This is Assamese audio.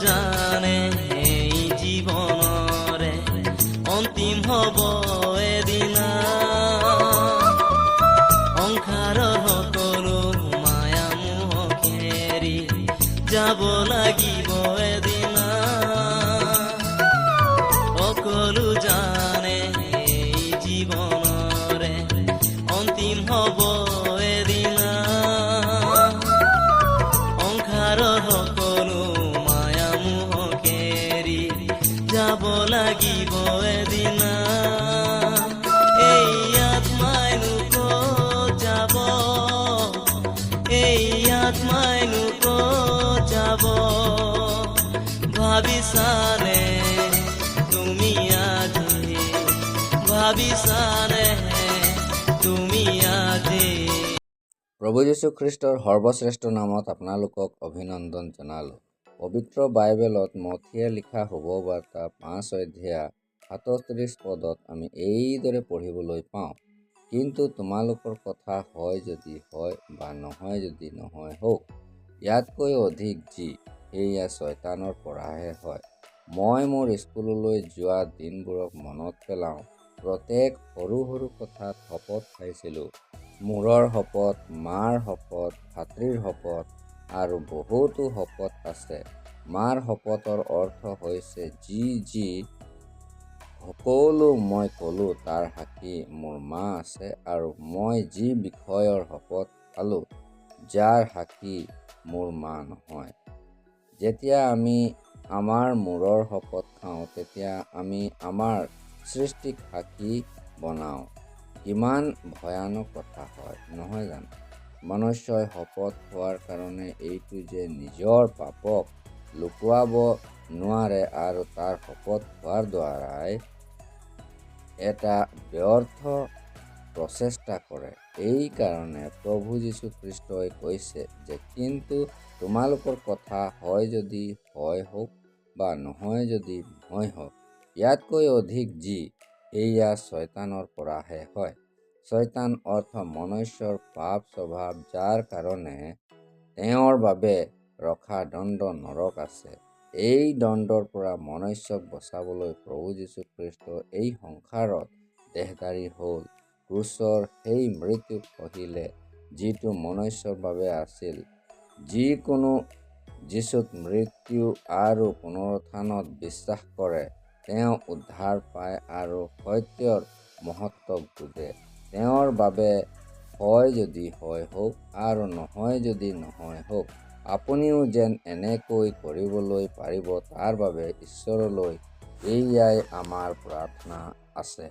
জানে এই জীৱনৰে অন্তিম হ'ব এদিনা। সংসাৰৰ সকলো মায়া মোহ এৰি যাব লাগিব এদিনা। সকলো জানে এই জীৱনৰে অন্তিম হ'ব এদিনা। সংসাৰৰ সকলো মায়া মোহ এৰি যাব লাগিব এদিনা। এই আত্মাইনো ক'ত যাব, এই আত্মাইনো ক'ত যাব, ভাবিছানে তুমি আজি, ভাবিছানে তুমি আজি। প্ৰভু যীশু খ্ৰীষ্টৰ সৰ্বশ্ৰেষ্ঠ নামত আপোনালোকক অভিনন্দন জনালোঁ। পবিত্ৰ বাইবেলত মথিয়ে লিখা শুভবাৰ্তা 5 অধ্যায় 37 পদত আমি এইদৰে পঢ়িবলৈ পাওঁ, কিন্তু তোমালোকৰ কথা হয় যদি হয় বা নহয় যদি নহয় হওক, ইয়াতকৈ অধিক যি সেয়া শয়তানৰ পৰাহে হয়। মই মোৰ স্কুললৈ যোৱা দিনবোৰক মনত পেলাওঁ। প্ৰত্যেক সৰু সৰু কথাত শপত খাইছিলোঁ। মূৰৰ শপত, মাৰ শপত, ভাতৃৰ শপত আৰু বহুতো শপত আছে। মাৰ শপতৰ অৰ্থ হৈছে যি সকলো মই ক'লোঁ তাৰ সাক্ষী মোৰ মা আছে, আৰু মই যি বিষয়ৰ শপত খালোঁ যাৰ সাক্ষী মোৰ মা নহয়। যেতিয়া আমি আমাৰ মূৰৰ শপত খাওঁ তেতিয়া আমি আমাৰ সৃষ্টিক সাক্ষী বনাওঁ। কিমান ভয়ানক কথা হয় নহয় জানো? মনুষ্যই শপত খোৱাৰ কাৰণে এইটো যে নিজৰ পাপক লুকুৱাব নোৱাৰে আৰু তাৰ শপত খোৱাৰ দ্বাৰাই এটা ব্যৰ্থ প্ৰচেষ্টা কৰে। এই কাৰণে প্ৰভু যীশু খ্ৰীষ্টই কৈছে যে কিন্তু তোমালোকৰ কথা হয় যদি হয় হওক বা নহয় যদি নহয় হওক, ইয়াতকৈ অধিক যি সেয়া শয়তানৰ পৰাহে হয়। শয়তান অৰ্থ মনুষ্যৰ পাপ স্বভাৱ, যাৰ কাৰণে তেওঁৰ বাবে ৰখা দণ্ড নৰক আছে। এই দণ্ডৰ পৰা মনুষ্যক বচাবলৈ প্ৰভু যীশু খ্ৰীষ্ট এই সংসাৰত দেহধাৰী হ'ল। ক্ৰুচৰ সেই মৃত্যুক সহিলে যিটো মনুষ্যৰ বাবে আছিল। যিকোনো যীচুত মৃত্যু আৰু পুনৰুত্থানত বিশ্বাস কৰে তেওঁ উদ্ধাৰ পায় আৰু সত্যৰ মহত্বক বুজে। তেওঁৰ বাবে হয় যদি হয় হওক আৰু নহয় যদি নহয় হওক, আপুনিও যেন এনেকৈ কৰিবলৈ পাৰিব তাৰ বাবে ঈশ্বৰলৈ এয়াই আমাৰ প্ৰাৰ্থনা আছে।